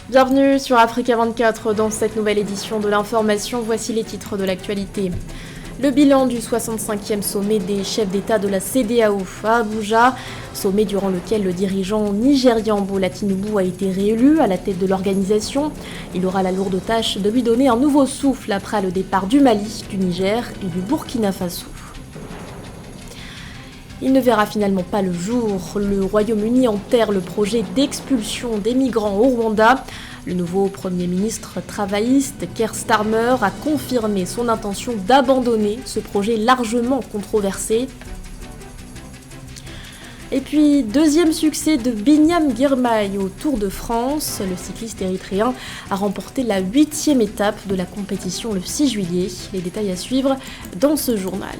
Bienvenue sur Africa 24 dans cette nouvelle édition de l'information. Voici les titres de l'actualité. Le bilan du 65e sommet des chefs d'État de la CEDEAO à Abuja, sommet durant lequel le dirigeant nigérian Bola Tinubu a été réélu à la tête de l'organisation. Il aura la lourde tâche de lui donner un nouveau souffle après le départ du Mali, du Niger et du Burkina Faso. Il ne verra finalement pas le jour. Le Royaume-Uni enterre le projet d'expulsion des migrants au Rwanda. Le nouveau Premier ministre travailliste, Keir Starmer, a confirmé son intention d'abandonner ce projet largement controversé. Et puis, deuxième succès de Binyam Girmay au Tour de France. Le cycliste érythréen a remporté la 8e étape de la compétition le 6 juillet. Les détails à suivre dans ce journal.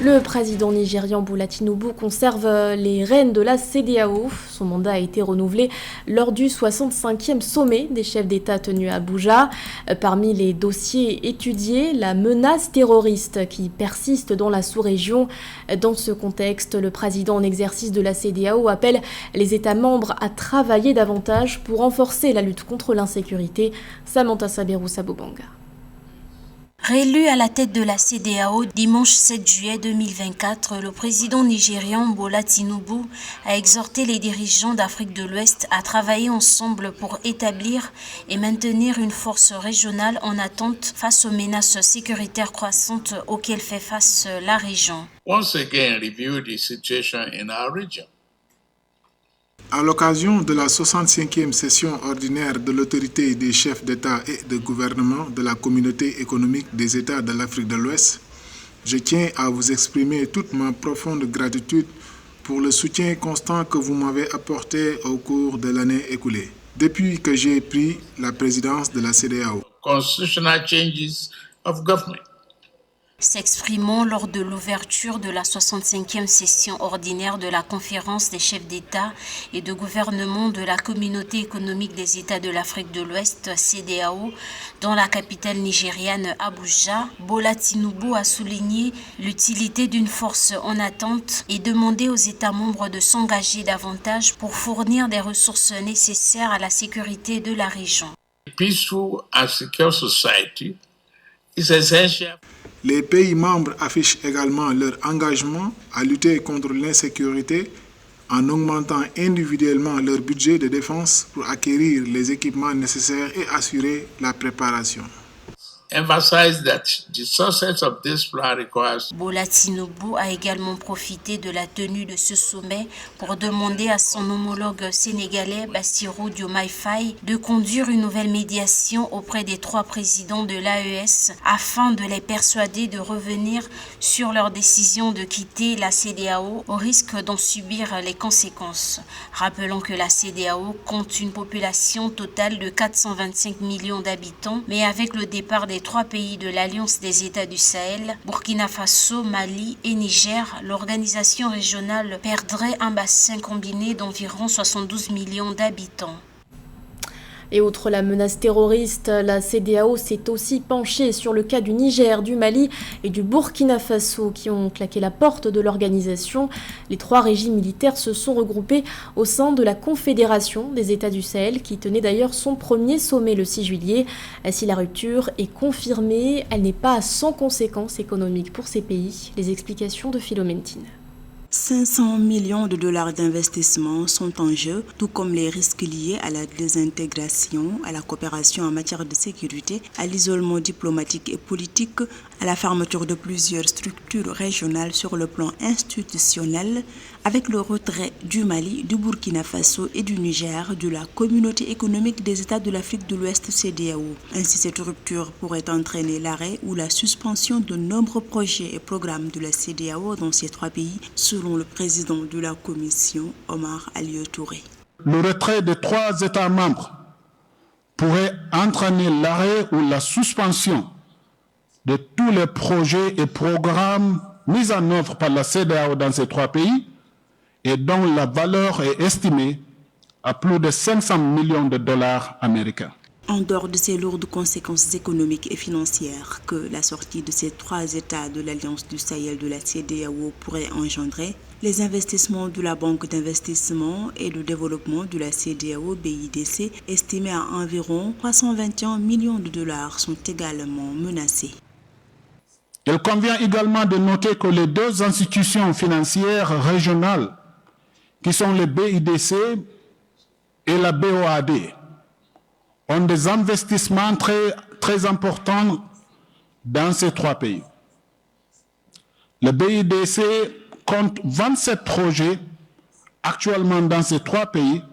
Le président nigérian Bola Tinubu conserve les rênes de la CEDEAO. Son mandat a été renouvelé lors du 65e sommet des chefs d'État tenu à Abuja. Parmi les dossiers étudiés, la menace terroriste qui persiste dans la sous-région. Dans ce contexte, le président en exercice de la CEDEAO appelle les États membres à travailler davantage pour renforcer la lutte contre l'insécurité. Samantha Saberou Sabobanga. Réélu à la tête de la CEDEAO dimanche 7 juillet 2024, le président nigérian Bola Tinubu a exhorté les dirigeants d'Afrique de l'Ouest à travailler ensemble pour établir et maintenir une force régionale en attente face aux menaces sécuritaires croissantes auxquelles fait face la région. Once again, review the situation in our region. À l'occasion de la 65e session ordinaire de l'autorité des chefs d'État et de gouvernement de la Communauté économique des États de l'Afrique de l'Ouest, je tiens à vous exprimer toute ma profonde gratitude pour le soutien constant que vous m'avez apporté au cours de l'année écoulée, depuis que j'ai pris la présidence de la CEDEAO. Constitutional changes of government. S'exprimant lors de l'ouverture de la 65e session ordinaire de la conférence des chefs d'État et de gouvernement de la Communauté économique des États de l'Afrique de l'Ouest, CEDEAO, dans la capitale nigériane Abuja, Bola Tinubu a souligné l'utilité d'une force en attente et demandé aux États membres de s'engager davantage pour fournir des ressources nécessaires à la sécurité de la région. Peaceful and secure society is essential. Les pays membres affichent également leur engagement à lutter contre l'insécurité en augmentant individuellement leur budget de défense pour acquérir les équipements nécessaires et assurer la préparation. Emphasize that the success of this plan requires. Bola Tinubu a également profité de la tenue de ce sommet pour demander à son homologue sénégalais Bassirou Diomaye Faye de conduire une nouvelle médiation auprès des 3 présidents de l'AES afin de les persuader de revenir sur leur décision de quitter la CEDEAO au risque d'en subir les conséquences. Rappelons que la CEDEAO compte une population totale de 425 millions d'habitants, mais avec le départ des 3 pays de l'Alliance des États du Sahel, Burkina Faso, Mali et Niger, l'organisation régionale perdrait un bassin combiné d'environ 72 millions d'habitants. Et outre la menace terroriste, la CEDEAO s'est aussi penchée sur le cas du Niger, du Mali et du Burkina Faso qui ont claqué la porte de l'organisation. Les 3 régimes militaires se sont regroupés au sein de la Confédération des États du Sahel qui tenait d'ailleurs son premier sommet le 6 juillet. Si la rupture est confirmée, elle n'est pas sans conséquences économiques pour ces pays. Les explications de Philomentine. 500 millions de dollars d'investissement sont en jeu, tout comme les risques liés à la désintégration, à la coopération en matière de sécurité, à l'isolement diplomatique et politique, à la fermeture de plusieurs structures régionales sur le plan institutionnel, avec le retrait du Mali, du Burkina Faso et du Niger de la Communauté économique des États de l'Afrique de l'Ouest CEDEAO. Ainsi, cette rupture pourrait entraîner l'arrêt ou la suspension de nombreux projets et programmes de la CEDEAO dans ces 3 pays, selon le président de la Commission, Omar Alieu Touré. Le retrait de 3 États membres pourrait entraîner l'arrêt ou la suspension de tous les projets et programmes mis en œuvre par la CEDEAO dans ces 3 pays et dont la valeur est estimée à plus de 500 millions de dollars américains. En dehors de ces lourdes conséquences économiques et financières que la sortie de ces 3 États de l'Alliance du Sahel de la CEDEAO pourrait engendrer, Les investissements de la Banque d'investissement et de développement de la CEDEAO BIDC, estimés à environ 321 millions de dollars, sont également menacés. Il convient également de noter que les deux institutions financières régionales, qui sont le BIDC et la BOAD, ont des investissements très importants dans ces trois pays. Le BIDC compte 27 projets actuellement dans ces trois pays,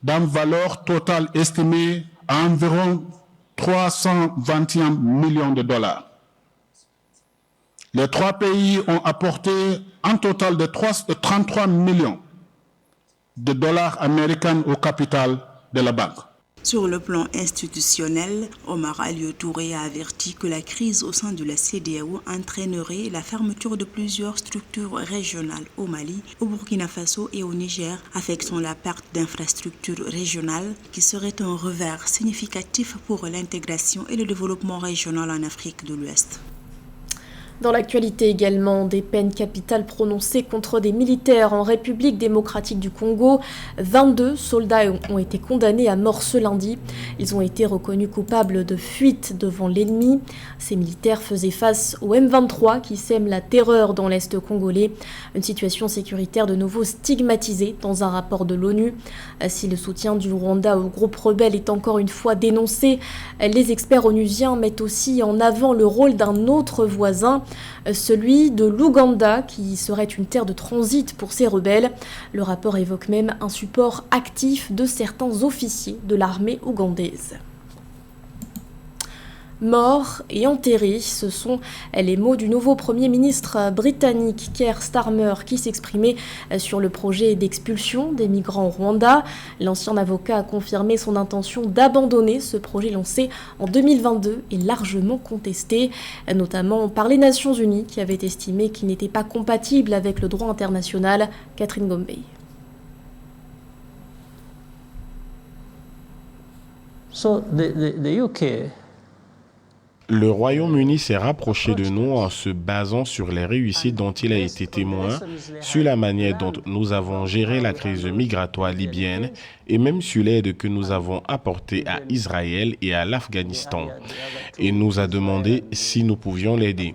d'une valeur totale estimée à environ 321 millions de dollars. Les trois pays ont apporté un total de 33 millions de dollars américains au capital de la banque. Sur le plan institutionnel, Omar Alieu Touré a averti que la crise au sein de la CEDEAO entraînerait la fermeture de plusieurs structures régionales au Mali, au Burkina Faso et au Niger, affectant la perte d'infrastructures régionales qui serait un revers significatif pour l'intégration et le développement régional en Afrique de l'Ouest. Dans l'actualité également, des peines capitales prononcées contre des militaires en République démocratique du Congo. 22 soldats ont été condamnés à mort ce lundi. Ils ont été reconnus coupables de fuite devant l'ennemi. Ces militaires faisaient face au M23 qui sème la terreur dans l'Est congolais. Une situation sécuritaire de nouveau stigmatisée dans un rapport de l'ONU. Si le soutien du Rwanda au groupe rebelle est encore une fois dénoncé, les experts onusiens mettent aussi en avant le rôle d'un autre voisin, celui de l'Ouganda, qui serait une terre de transit pour ces rebelles. Le rapport évoque même un support actif de certains officiers de l'armée ougandaise. Mort et enterré, ce sont les mots du nouveau Premier ministre britannique Keir Starmer qui s'exprimait sur le projet d'expulsion des migrants au Rwanda. L'ancien avocat a confirmé son intention d'abandonner ce projet lancé en 2022 et largement contesté, notamment par les Nations Unies qui avaient estimé qu'il n'était pas compatible avec le droit international. Catherine Gombey. Le Royaume-Uni s'est rapproché de nous en se basant sur les réussites dont il a été témoin, sur la manière dont nous avons géré la crise migratoire libyenne et même sur l'aide que nous avons apportée à Israël et à l'Afghanistan. Il nous a demandé si nous pouvions l'aider.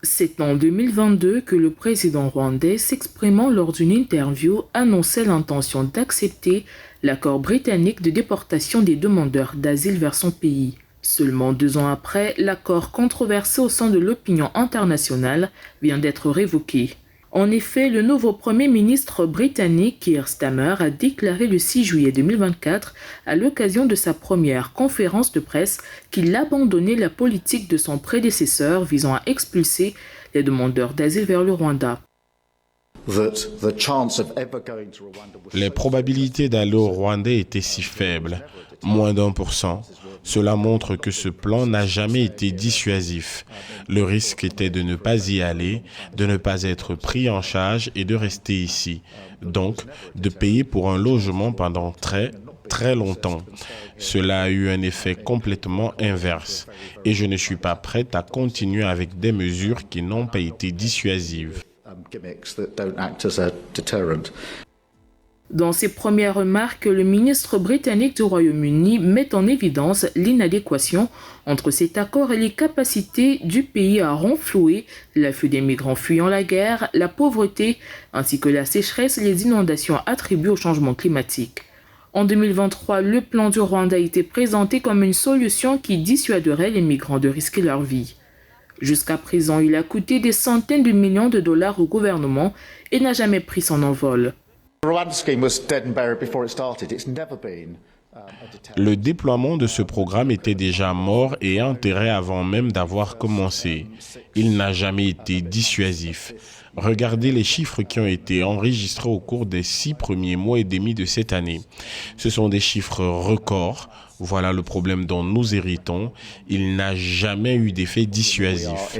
C'est en 2022 que le président rwandais, s'exprimant lors d'une interview, annonçait l'intention d'accepter l'accord britannique de déportation des demandeurs d'asile vers son pays. Seulement 2 ans après, l'accord controversé au sein de l'opinion internationale vient d'être révoqué. En effet, le nouveau Premier ministre britannique Keir Starmer a déclaré le 6 juillet 2024, à l'occasion de sa première conférence de presse, qu'il abandonnait la politique de son prédécesseur visant à expulser les demandeurs d'asile vers le Rwanda. Les probabilités d'aller au Rwanda étaient si faibles, moins d'1%. Cela montre que ce plan n'a jamais été dissuasif. Le risque était de ne pas y aller, de ne pas être pris en charge et de rester ici. Donc, de payer pour un logement pendant très longtemps. Cela a eu un effet complètement inverse. Et je ne suis pas prête à continuer avec des mesures qui n'ont pas été dissuasives. Dans ses premières remarques, le ministre britannique du Royaume-Uni met en évidence l'inadéquation entre cet accord et les capacités du pays à renflouer l'afflux des migrants fuyant la guerre, la pauvreté, ainsi que la sécheresse et les inondations attribuées au changement climatique. En 2023, le plan du Rwanda a été présenté comme une solution qui dissuaderait les migrants de risquer leur vie. Jusqu'à présent, il a coûté des centaines de millions de dollars au gouvernement et n'a jamais pris son envol. Le déploiement de ce programme était déjà mort et enterré avant même d'avoir commencé. Il n'a jamais été dissuasif. Regardez les chiffres qui ont été enregistrés au cours des 6 premiers mois et demi de cette année. Ce sont des chiffres records. Voilà le problème dont nous héritons. Il n'a jamais eu d'effet dissuasif.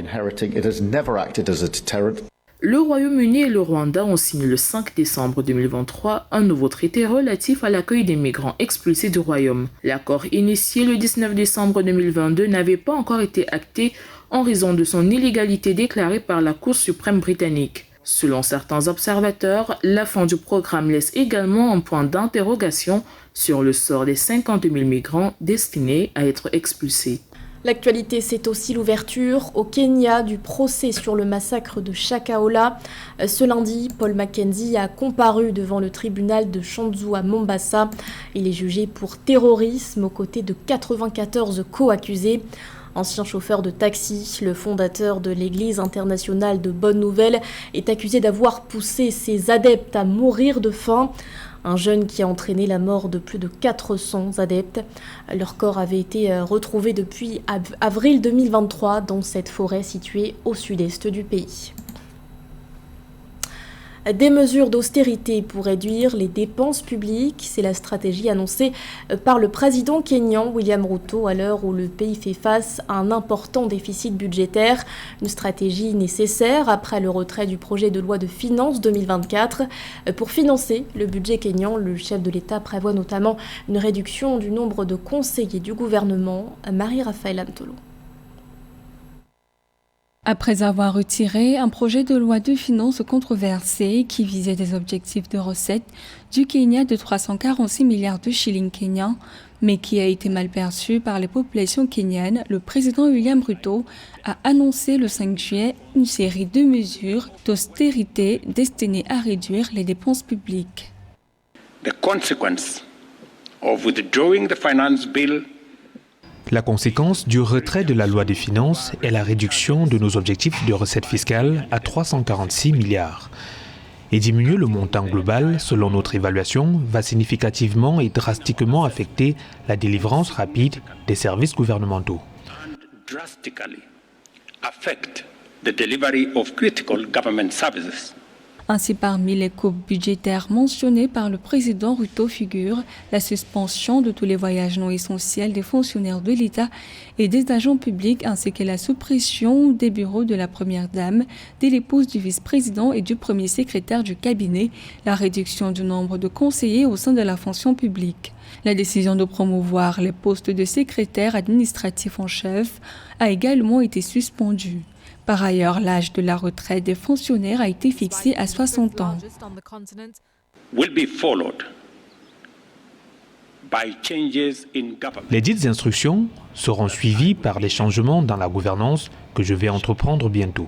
Le Royaume-Uni et le Rwanda ont signé le 5 décembre 2023 un nouveau traité relatif à l'accueil des migrants expulsés du Royaume. L'accord initié le 19 décembre 2022 n'avait pas encore été acté en raison de son illégalité déclarée par la Cour suprême britannique. Selon certains observateurs, la fin du programme laisse également un point d'interrogation sur le sort des 50 000 migrants destinés à être expulsés. L'actualité, c'est aussi l'ouverture au Kenya du procès sur le massacre de Shakahola. Ce lundi, Paul Mackenzie a comparu devant le tribunal de Shanzu à Mombasa. Il est jugé pour terrorisme aux côtés de 94 co-accusés. Ancien chauffeur de taxi, le fondateur de l'Église internationale de Bonne Nouvelle est accusé d'avoir poussé ses adeptes à mourir de faim. Un jeûne qui a entraîné la mort de plus de 400 adeptes. Leur corps avait été retrouvé depuis avril 2023 dans cette forêt située au sud-est du pays. Des mesures d'austérité pour réduire les dépenses publiques, c'est la stratégie annoncée par le président kényan William Ruto à l'heure où le pays fait face à un important déficit budgétaire. Une stratégie nécessaire après le retrait du projet de loi de finances 2024. Pour financer le budget kényan, le chef de l'État prévoit notamment une réduction du nombre de conseillers du gouvernement. Marie-Raphaël Antolo. Après avoir retiré un projet de loi de finances controversé qui visait des objectifs de recettes du Kenya de 346 milliards de shillings kenyans, mais qui a été mal perçu par les populations kenyanes, le président William Ruto a annoncé le 5 juillet une série de mesures d'austérité destinées à réduire les dépenses publiques. The consequence of withdrawing the finance bill. La conséquence du retrait de la loi des finances est la réduction de nos objectifs de recettes fiscales à 346 milliards. Et diminuer le montant global, selon notre évaluation, va significativement et drastiquement affecter la délivrance rapide des services gouvernementaux. Drastically affect the delivery of critical government services. Ainsi, parmi les coupes budgétaires mentionnées par le président Ruto figure la suspension de tous les voyages non essentiels des fonctionnaires de l'État et des agents publics, ainsi que la suppression des bureaux de la première dame, de l'épouse du vice-président et du premier secrétaire du cabinet, la réduction du nombre de conseillers au sein de la fonction publique. La décision de promouvoir les postes de secrétaire administratif en chef a également été suspendue. Par ailleurs, l'âge de la retraite des fonctionnaires a été fixé à 60 ans. Les dites instructions seront suivies par les changements dans la gouvernance que je vais entreprendre bientôt.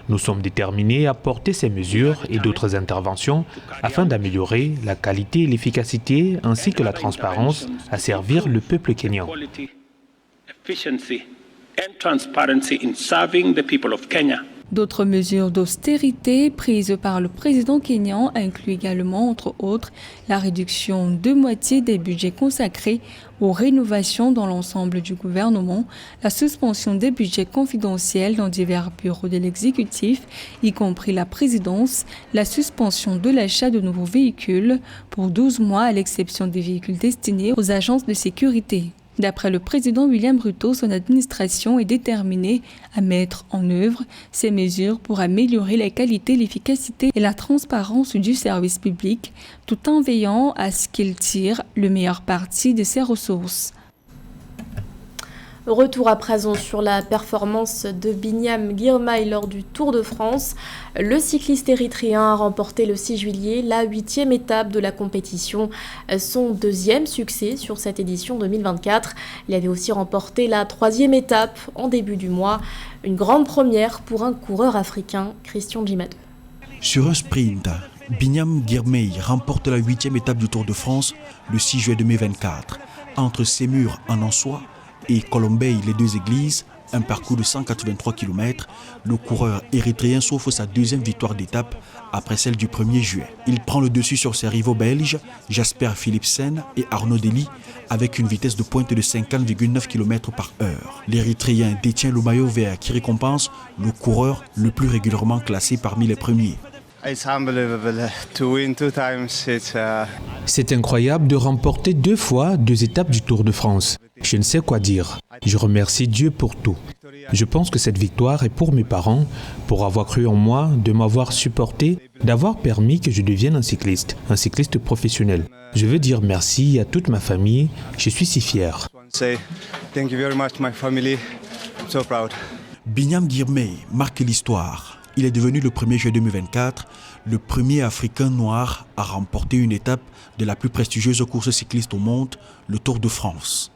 Nous sommes déterminés à porter ces mesures et d'autres interventions afin d'améliorer la qualité et l'efficacité ainsi que la transparence à servir le peuple kényan. D'autres mesures d'austérité prises par le président kényan incluent également, entre autres, la réduction de moitié des budgets consacrés aux rénovations dans l'ensemble du gouvernement, la suspension des budgets confidentiels dans divers bureaux de l'exécutif, y compris la présidence, la suspension de l'achat de nouveaux véhicules pour 12 mois à l'exception des véhicules destinés aux agences de sécurité. D'après le président William Ruto, son administration est déterminée à mettre en œuvre ces mesures pour améliorer la qualité, l'efficacité et la transparence du service public, tout en veillant à ce qu'il tire le meilleur parti de ses ressources. Retour à présent sur la performance de Binyam Girmay lors du Tour de France. Le cycliste érythréen a remporté le 6 juillet la 8e étape de la compétition, son deuxième succès sur cette édition 2024. Il avait aussi remporté la 3e étape en début du mois, une grande première pour un coureur africain, Christian Djimadou. Sur un sprint, Binyam Girmay remporte la 8e étape du Tour de France le 6 juillet 2024 entre Sémur en Ansois et Colombey, les deux églises, un parcours de 183 km, le coureur érythréen s'offre sa deuxième victoire d'étape après celle du 1er juillet. Il prend le dessus sur ses rivaux belges, Jasper Philipsen et Arnaud Dely, avec une vitesse de pointe de 50,9 km par heure. L'Érythréen détient le maillot vert qui récompense le coureur le plus régulièrement classé parmi les premiers. C'est incroyable de remporter 2 fois 2 étapes du Tour de France. Je ne sais quoi dire. Je remercie Dieu pour tout. Je pense que cette victoire est pour mes parents, pour avoir cru en moi, de m'avoir supporté, d'avoir permis que je devienne un cycliste professionnel. Je veux dire merci à toute ma famille, je suis si fier. Binyam Girmay marque l'histoire. Il est devenu le 1er juillet 2024 le premier Africain noir à remporter une étape de la plus prestigieuse course cycliste au monde, le Tour de France.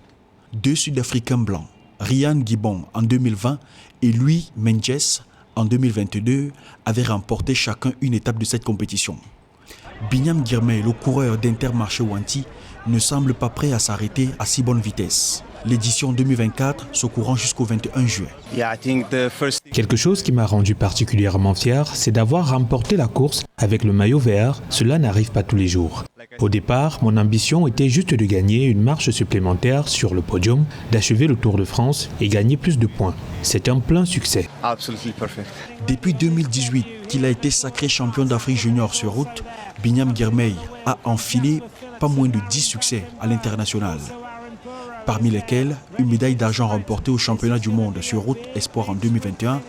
2 Sud-Africains blancs, Ryan Gibbon en 2020 et Louis Menges en 2022, avaient remporté chacun une étape de cette compétition. Binyam Girmay, le coureur d'Intermarché Wanty, ne semble pas prêt à s'arrêter à si bonne vitesse. L'édition 2024 se courant jusqu'au 21 juillet. Quelque chose qui m'a rendu particulièrement fier, c'est d'avoir remporté la course avec le maillot vert. Cela n'arrive pas tous les jours. Au départ, mon ambition était juste de gagner une marche supplémentaire sur le podium, d'achever le Tour de France et gagner plus de points. C'est un plein succès. Depuis 2018 qu'il a été sacré champion d'Afrique junior sur route, Binyam Girmay a enfilé pas moins de 10 succès à l'international. Parmi lesquels une médaille d'argent remportée au championnat du monde sur route espoir en 2021,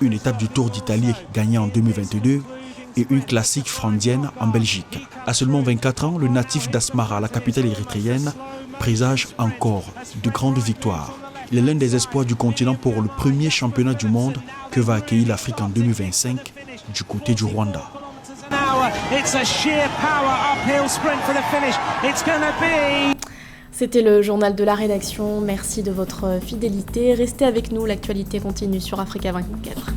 une étape du Tour d'Italie gagnée en 2022 et une classique frandienne en Belgique. À seulement 24 ans, le natif d'Asmara, la capitale érythréenne, présage encore de grandes victoires. Il est l'un des espoirs du continent pour le premier championnat du monde que va accueillir l'Afrique en 2025 du côté du Rwanda. C'était le journal de la rédaction. Merci de votre fidélité. Restez avec nous, l'actualité continue sur Africa 24.